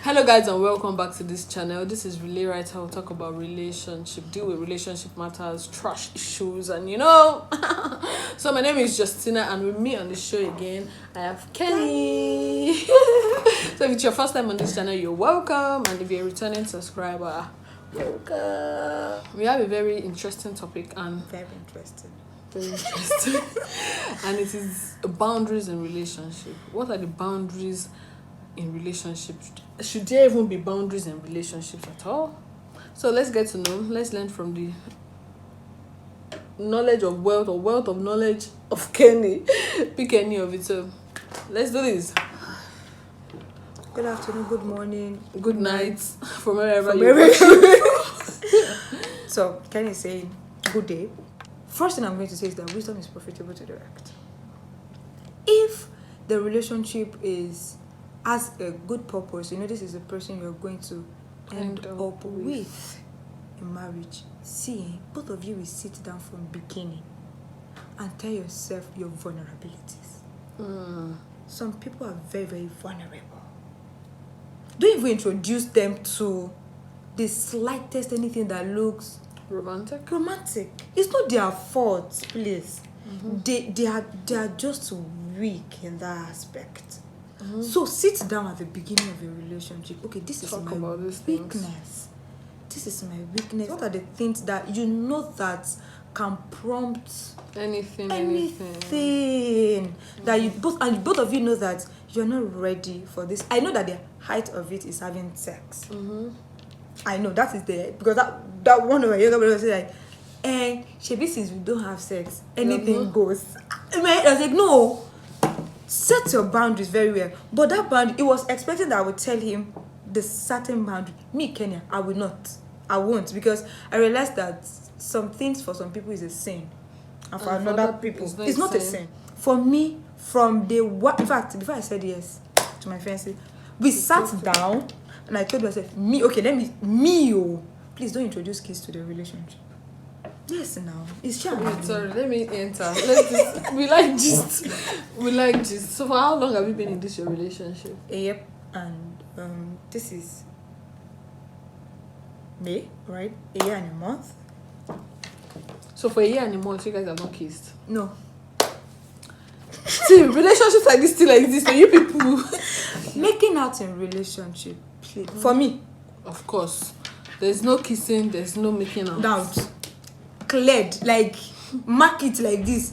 Hello guys and welcome back to this channel. This is Relay Writer. We'll talk about relationship, deal with relationship matters, trash issues, and So my name is Justina, and with me on the show again I have Kenny. So if it's your first time on this channel, you're welcome, and if you're a returning subscriber, welcome. We have a very interesting topic and Very interesting. And it is boundaries in relationship. What are the boundaries in relationships? Should there even be boundaries in relationships at all? So let's get to know. Let's learn from the knowledge of wealth, or wealth of knowledge of Kenny. Pick any of it. So let's do this. Good afternoon, good morning, Good night from wherever from you're everywhere. watching. So, Kenny is saying good day. First thing I'm going to say is that wisdom is profitable to the act. If the relationship has a good purpose, this is the person you're going to end up with in marriage. See, both of you will sit down from beginning and tell yourself your vulnerabilities. Some people are very, very vulnerable. Don't even introduce them to the slightest anything that looks romantic. It's not their fault, please. They are just weak in that aspect. So sit down at the beginning of a relationship. Okay, this is my weakness. This is my weakness. What are the things that you know that can prompt anything that you both of you know that you're not ready for this. I know that the height of it is having sex. I know that is because that one of my younger brothers said like, Shebi, since we don't have sex, anything goes. I was like, no, set your boundaries very well. But that boundary, it was expecting that I would tell him the certain boundary. Me, Kenya, I won't, because I realized that some things for some people is a sin, and for another people it's not a sin. For me, from day one, in fact, before I said yes to my fiancé, we sat down and I told myself, please don't introduce kids to the relationship. Yes, now it's challenging. Sorry, let me enter. We like gist. So for how long have you been in this your relationship? Yep, and this is May, right? A year and a month. So for a year and a month, you guys have not kissed? No. See, relationships like this still exist, and you people making out in relationship, please. For me, of course, there's no kissing, there's no making out. Doubt. Cleared, like mark it like this.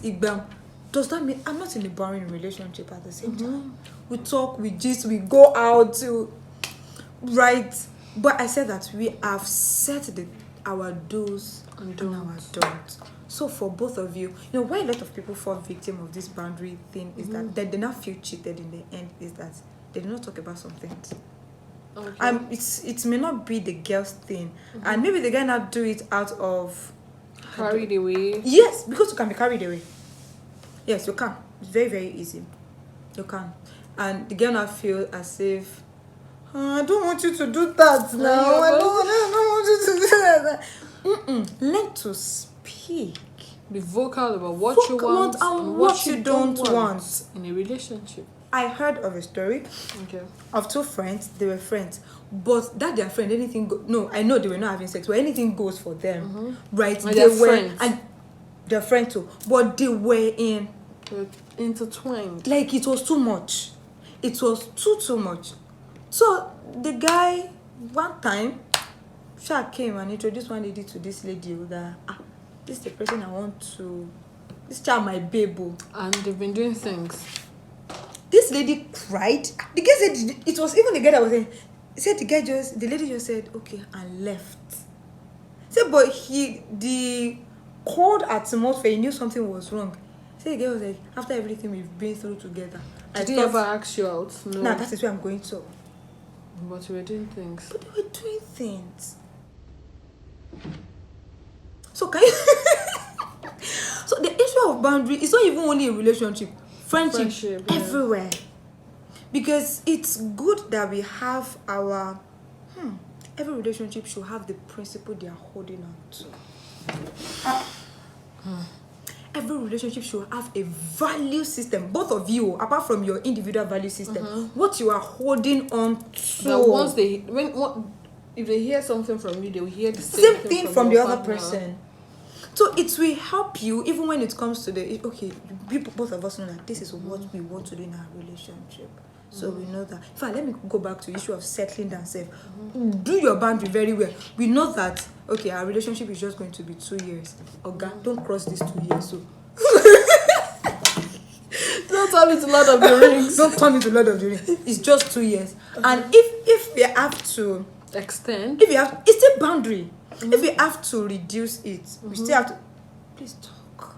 Does that mean I'm not in a boring relationship at the same time? We talk, we gist, we go out to right. But I said that we have set our do's and our don'ts. So for both of you, why a lot of people fall victim of this boundary thing is that they not feel cheated in the end, is that they do not talk about some things. Okay. It may not be the girl's thing, and maybe the guy not do it out of carried away. Yes, because you can be carried away. Yes, you can. It's very, very easy. You can. And the girl not feel as if, I don't want you to do that now. I don't want you to do that. Learn to speak. Be vocal about what you want and what you don't want in a relationship. I heard of a story of two friends. They were friends, but that their friend, I know they were not having sex, but anything goes for them, right? And they were friends. And their friend too, but they were intertwined. Like it was too much. It was too much. So the guy one time, came and introduced one lady to this lady that this is the person I want to. This child, my baby. And they've been doing things. This lady cried. The guy said it was even the guy that was saying. He said the lady just said okay and left. Said but the cold atmosphere, he knew something was wrong. Said the guy was like, after everything we've been through together. Did he ever ask you out? No. Nah, that is where I'm going to. But we were doing things. But we were doing things. So can you so the issue of boundary is not even only a relationship. Friendship everywhere. Because it's good that we have our every relationship should have the principle they are holding on to. every relationship should have a value system. Both of you, apart from your individual value system, what you are holding on to. That once if they hear something from you, they will hear the same thing from the your other partner. person. So it will help you even when it comes to the both of us know that this is what we want to do in our relationship. So we know that. In fact, let me go back to the issue of settling down. Do your boundary very well. We know that our relationship is just going to be 2 years. Don't cross these 2 years. So Don't turn me to Lord of the Rings. don't turn me to Lord of the Rings. It's just 2 years. And if we have to extend, it's still boundary. If we have to reduce it, we still have to please talk.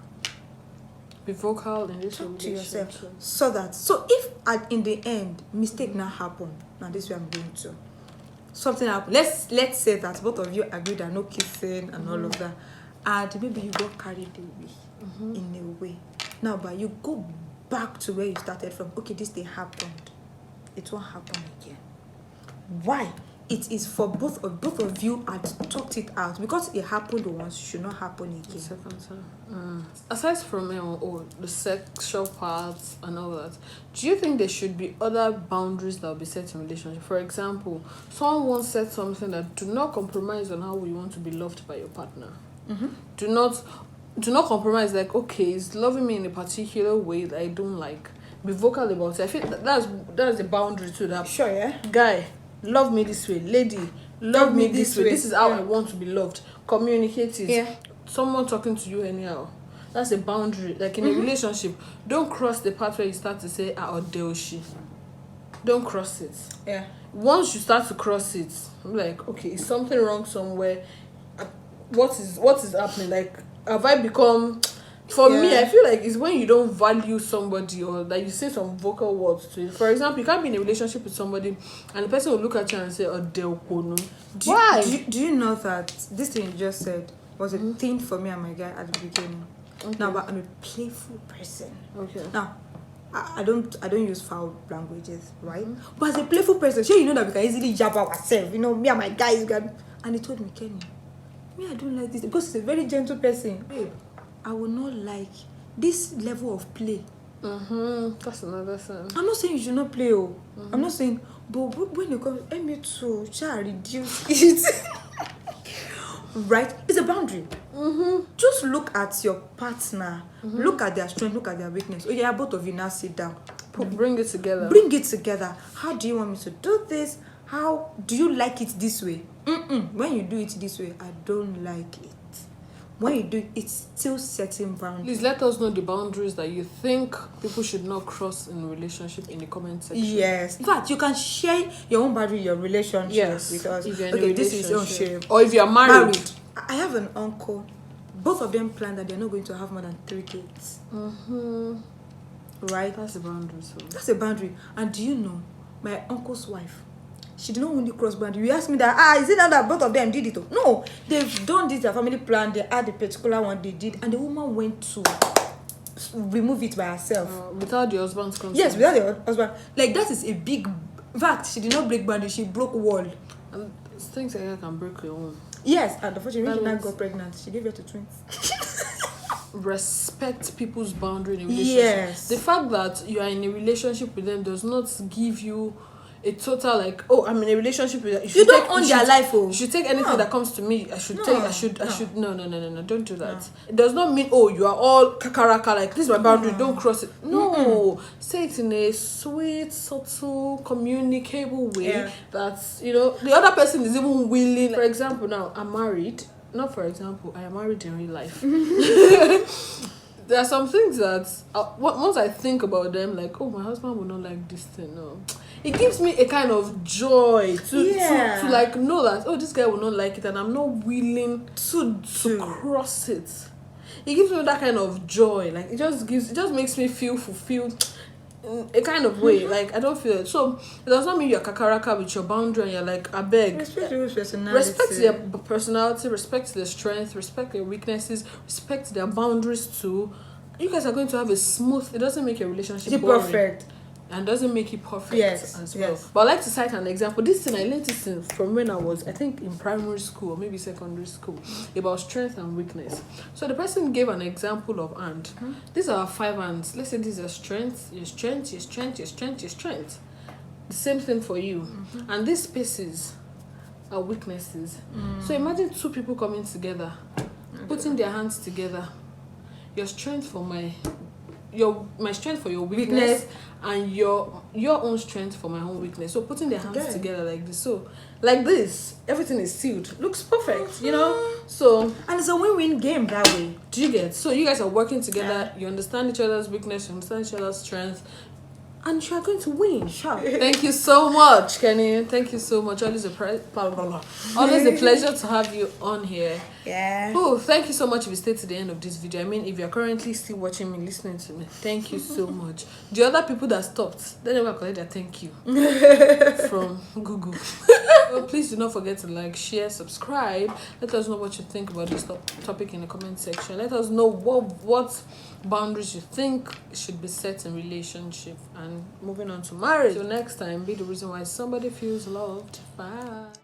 be vocal in this Talk to relationship. yourself. So if in the end mistake now happen, now this way I'm going to something happen. Let's say that both of you agree that no kissing and all of that, and maybe you got carried away in a way. Now, but you go back to where you started from. Okay, this thing happened. It won't happen again. Why? It is for both of you had talked it out, because it happened once, it should not happen again. Second time. Aside from the sexual parts and all that, do you think there should be other boundaries that will be set in relationship? For example, someone once said something that do not compromise on how you want to be loved by your partner. Do not compromise. Like, okay, he's loving me in a particular way that I don't like. Be vocal about it. I feel that's the boundary to that. Sure, yeah. Guy, love me this way. Lady, love me this way. This is how I want to be loved. Communicate it. Yeah. Someone talking to you anyhow, that's a boundary. Like in a relationship, don't cross the part where you start to say odeoshi. Don't cross it. Yeah. Once you start to cross it, I'm like, okay, is something wrong somewhere? What is happening? Like, have I become... For me, I feel like it's when you don't value somebody, or that you say some vocal words to it. For example, you can't be in a relationship with somebody and the person will look at you and say, why? Do you know that this thing you just said was a thing for me and my guy at the beginning? Okay. Now, but I'm a playful person. Okay. Now, I don't use foul languages, right? But as a playful person, sure, you know that we can easily jab ourselves. You know, me and my guys and he told me, Kenny, me, I don't like this, because he's a very gentle person. Babe, I will not like this level of play. That's another thing. I'm not saying you should not play. I'm not saying, but when you come, me too, shall reduce it. Right? It's a boundary. Just look at your partner. Look at their strength. Look at their weakness. Okay, both of you now sit down. Bring it together. Bring it together. How do you want me to do this? How do you like it this way? When you do it this way, I don't like it. When you do it, it's still setting boundaries. Please let us know the boundaries that you think people should not cross in a relationship in the comment section. Yes. In fact, you can share your own boundary, your relationship with us. If you're in a relationship. This is your share. Or if you're married. I have an uncle. Both of them plan that they're not going to have more than 3 kids. Right? That's a boundary. So. That's a boundary. And do you know, my uncle's wife, she did not only cross boundary. You asked me that, is it not that both of them did it? No, they've done this, their family plan, they had the particular one they did, and the woman went to remove it by herself. Without the husband's consent? Yes, without the husband. Like, that is a big... In fact, she did not break boundary, she broke wall. And things like that can break your own. Yes, and unfortunately, when she now got pregnant, she gave birth to twins. Respect people's boundary in a relationship. Yes. The fact that you are in a relationship with them does not give you a total like, oh, I'm in a relationship with them. You don't own their life. You should take anything that comes to me. I should no, don't do that. It does not mean, oh, you are all kakaraka, like this is my boundary, don't cross it. No. Say it in a sweet, subtle, communicable way that, the other person is even willing. For example, now I'm married. Not for example, I am married in real life. There are some things that once I think about them, like, oh, my husband would not like this thing. No, it gives me a kind of joy to like know that, oh, this guy will not like it, and I'm not willing to cross it. It gives me that kind of joy. Like it just makes me feel fulfilled in a kind of way. Like I don't feel it. So it does not mean you're kakaraka with your boundary and you're like, I beg. Respect your personality. Respect their personality, respect their strength, respect their weaknesses, respect their boundaries too. You guys are going to have a smooth... It doesn't make your relationship boring. Perfect. and doesn't make it perfect Yes, as well. yes. But I like to cite an example. This thing I learned this from when I was, I think, in primary school or maybe secondary school, about strength and weakness. So the person gave an example of hand. These are 5 hands. Let's say these are strength, your strength, your strength, your strength, your strength. The same thing for you. And these spaces are weaknesses. So imagine 2 people coming together, putting their hands together. Your strength for my strength for your weakness, and your own strength for my own weakness. So putting their hands together like this. So like this, everything is sealed. Looks perfect, you know? So And it's a win-win game that way. do you get? So you guys are working together, you understand each other's weakness, you understand each other's strength, and you are going to win. Sure. Thank you so much, Kenny. Thank you so much. Always always a pleasure to have you on here. Yeah. Oh, thank you so much if you stayed to the end of this video. I mean, if you're currently still watching me, listening to me, thank you so much. The other people that stopped, they never collect their thank you from Google. So please do not forget to like, share, subscribe. Let us know what you think about this topic in the comment section. Let us know what boundaries you think should be set in relationship, and moving on to marriage. So next time, be the reason why somebody feels loved. Bye.